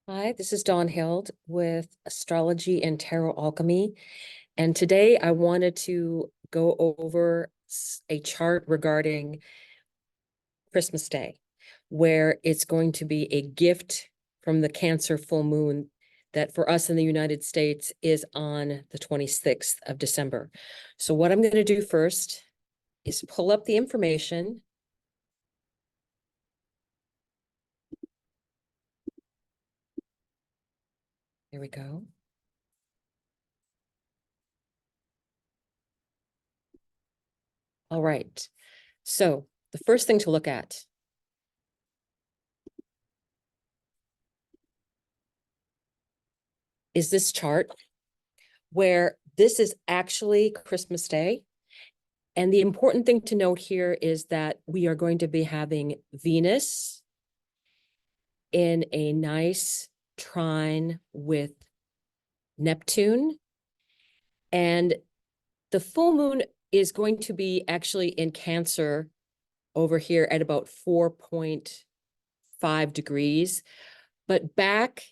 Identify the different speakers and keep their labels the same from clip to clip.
Speaker 1: Hi, this is Dawn Hild with Astrology and Tarot Alchemy. And today I wanted to go over a chart regarding Christmas Day, where it's going to be a gift from the Cancer full moon that for us in the United States is on the 26th of December. So what I'm going to do first is pull up the information. There we go. All right. So the first thing to look at is this chart where this is actually Christmas Day. And the important thing to note here is that we are going to be having Venus in a nice trine with Neptune. And the full moon is going to be actually in Cancer over here at about 4.5 degrees. But back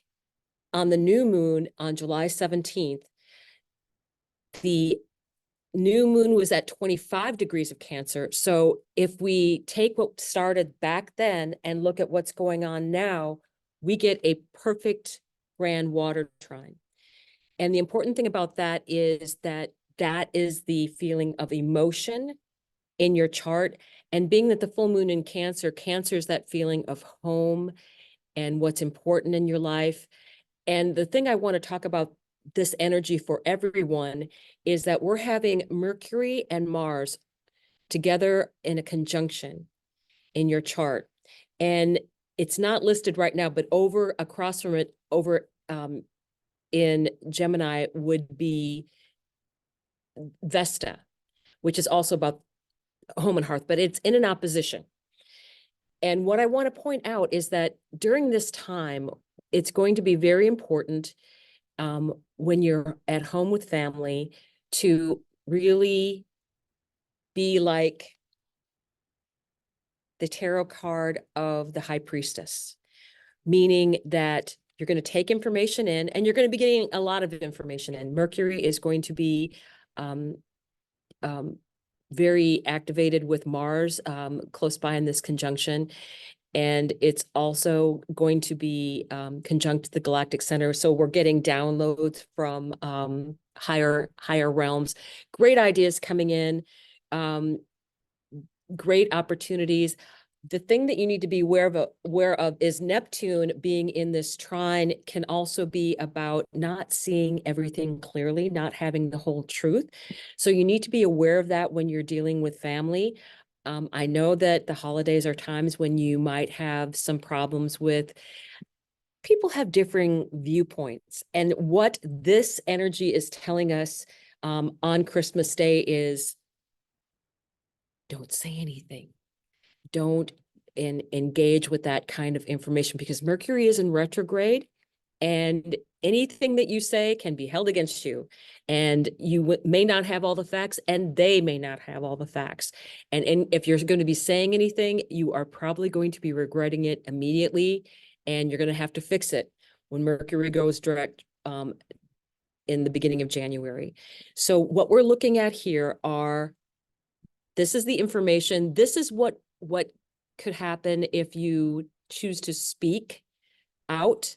Speaker 1: on the new moon on July 17th, the new moon was at 25 degrees of Cancer. So if we take what started back then and look at what's going on now, we get a perfect grand water trine. And the important thing about that is that is the feeling of emotion in your chart. And being that the full moon in Cancer, Cancer is that feeling of home and what's important in your life. And the thing I want to talk about this energy for everyone is that we're having Mercury and Mars together in a conjunction in your chart. And it's not listed right now, but over across from it, over in Gemini would be Vesta, which is also about home and hearth, but it's in an opposition. And what I want to point out is that during this time, it's going to be very important when you're at home with family to really be like the tarot card of the High Priestess, meaning that you're going to take information in and you're going to be getting a lot of information in. Mercury is going to be very activated with Mars close by in this conjunction. And it's also going to be conjunct the galactic center. So we're getting downloads from higher realms, great ideas coming in, great opportunities. The thing that you need to be aware of is Neptune being in this trine can also be about not seeing everything clearly, not having the whole truth. So you need to be aware of that when you're dealing with family. I know that the holidays are times when you might have some problems with people have differing viewpoints. And what this energy is telling us on Christmas Day is don't say anything. Don't engage with that kind of information because Mercury is in retrograde and anything that you say can be held against you. And you may not have all the facts and they may not have all the facts. And if you're going to be saying anything, you are probably going to be regretting it immediately. And you're going to have to fix it when Mercury goes direct in the beginning of January. So what we're looking at here are, this is the information. This is what could happen if you choose to speak out.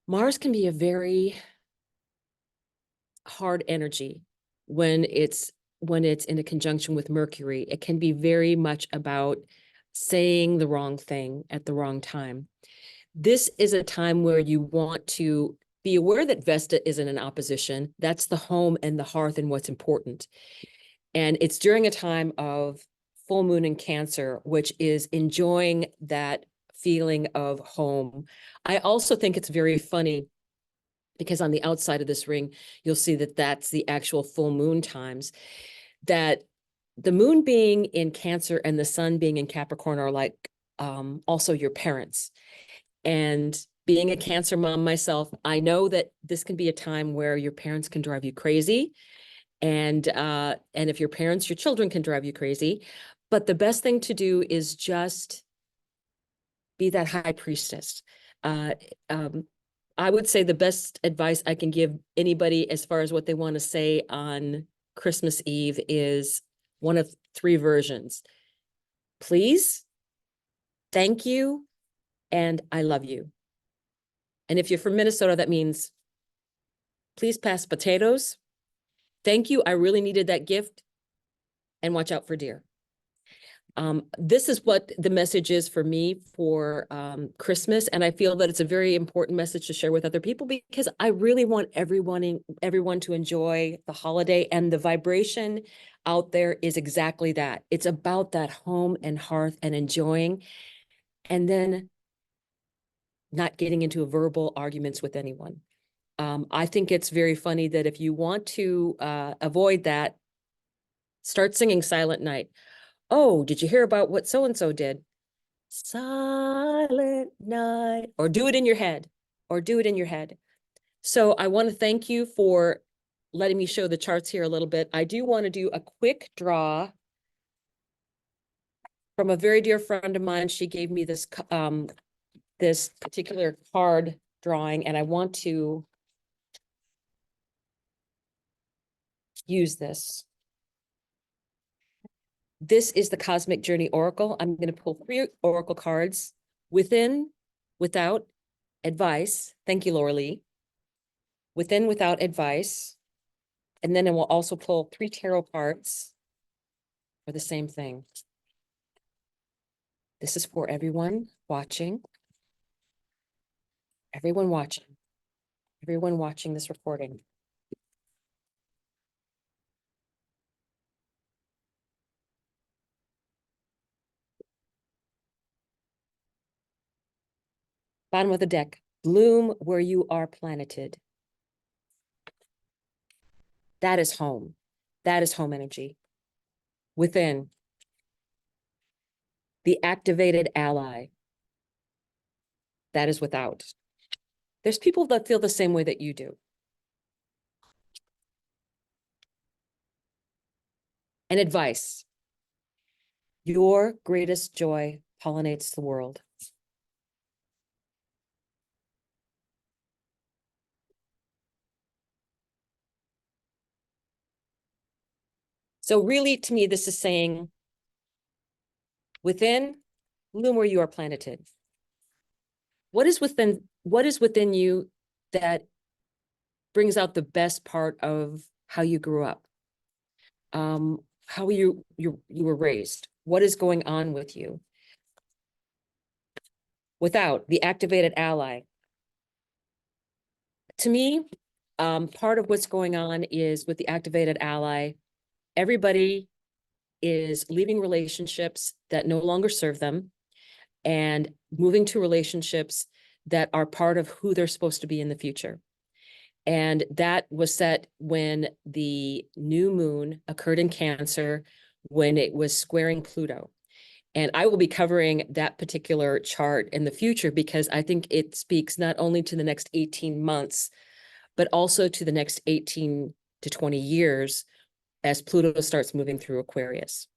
Speaker 1: Mars can be a very hard energy when it's in a conjunction with Mercury. It can be very much about saying the wrong thing at the wrong time. This is a time where you want to be aware that Vesta is in an opposition. That's the home and the hearth and what's important. And it's during a time of full moon in Cancer, which is enjoying that feeling of home. I also think it's very funny because on the outside of this ring, you'll see that that's the actual full moon times, that the moon being in Cancer and the sun being in Capricorn are like also your parents. And being a Cancer mom myself, I know that this can be a time where your parents can drive you crazy. And if your parents, your children can drive you crazy. But the best thing to do is just be that high priestess, Uh, um, I would say the best advice I can give anybody as far as what they want to say on Christmas Eve is one of three versions. Please, thank you, and I love you. And if you're from Minnesota, that means please pass potatoes. Thank you. I really needed that gift. And watch out for deer. This is what the message is for me for Christmas. And I feel that it's a very important message to share with other people because I really want everyone to enjoy the holiday, and the vibration out there is exactly that. It's about that home and hearth and enjoying, and then not getting into verbal arguments with anyone. I think it's very funny that if you want to avoid that, start singing Silent Night. Oh, did you hear about what so-and-so did? Silent night. Or do it in your head. Or do it in your head. So I want to thank you for letting me show the charts here a little bit. I do want to do a quick draw from a very dear friend of mine. She gave me this this particular card drawing, and I want to use this. This is the Cosmic Journey Oracle. I'm going to pull 3 Oracle cards: within, without, advice. Thank you, Laura Lee. Within, without, advice. And then I will also pull 3 tarot cards for the same thing. This is for everyone watching. Everyone watching. Everyone watching this recording. Bottom of the deck. Bloom where you are planeted. That is home. That is home energy. Within. The activated ally. That is without. There's people that feel the same way that you do. And advice. Your greatest joy pollinates the world. So really, to me, this is saying, within, bloom where you are planeted. What is within you that brings out the best part of how you grew up? How you were raised? What is going on with you? Without the activated ally. To me, part of what's going on is with the activated ally, everybody is leaving relationships that no longer serve them and moving to relationships that are part of who they're supposed to be in the future. And that was set when the new moon occurred in Cancer, when it was squaring Pluto. And I will be covering that particular chart in the future because I think it speaks not only to the next 18 months, but also to the next 18 to 20 years as Pluto starts moving through Aquarius.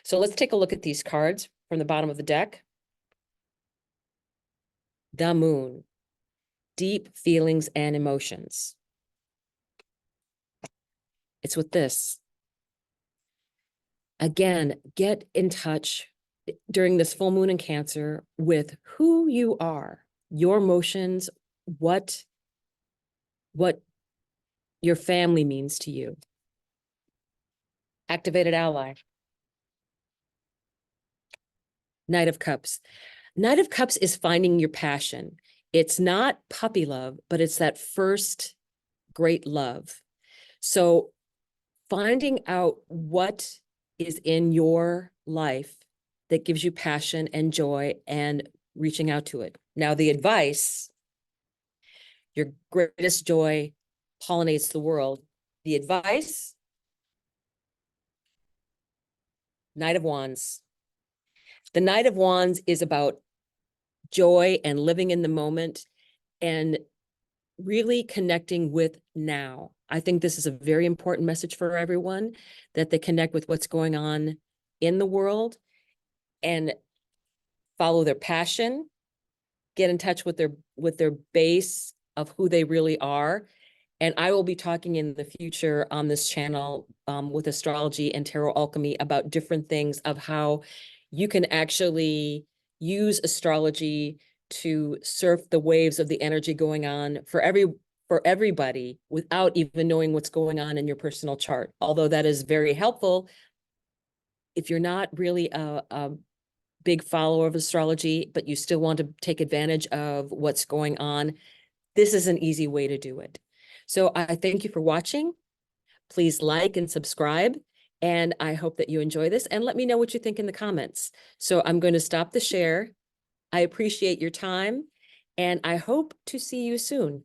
Speaker 1: So let's take a look at these cards from the bottom of the deck. The moon, deep feelings and emotions. It's with this. Again, get in touch during this full moon in Cancer with who you are, your emotions, what your family means to you. Activated ally. Knight of Cups. Knight of Cups is finding your passion. It's not puppy love, but it's that first great love. So finding out what is in your life that gives you passion and joy and reaching out to it. Now, the advice, your greatest joy pollinates the world. The advice, Knight of Wands. The Knight of Wands is about joy and living in the moment and really connecting with now. I think this is a very important message for everyone, that they connect with what's going on in the world and follow their passion, get in touch with their base of who they really are. And I will be talking in the future on this channel with astrology and tarot alchemy about different things of how you can actually use astrology to surf the waves of the energy going on for everybody without even knowing what's going on in your personal chart. Although that is very helpful if you're not really a big follower of astrology, but you still want to take advantage of what's going on. This is an easy way to do it. So I thank you for watching. Please like and subscribe. And I hope that you enjoy this, and let me know what you think in the comments. So I'm going to stop the share. I appreciate your time, and I hope to see you soon.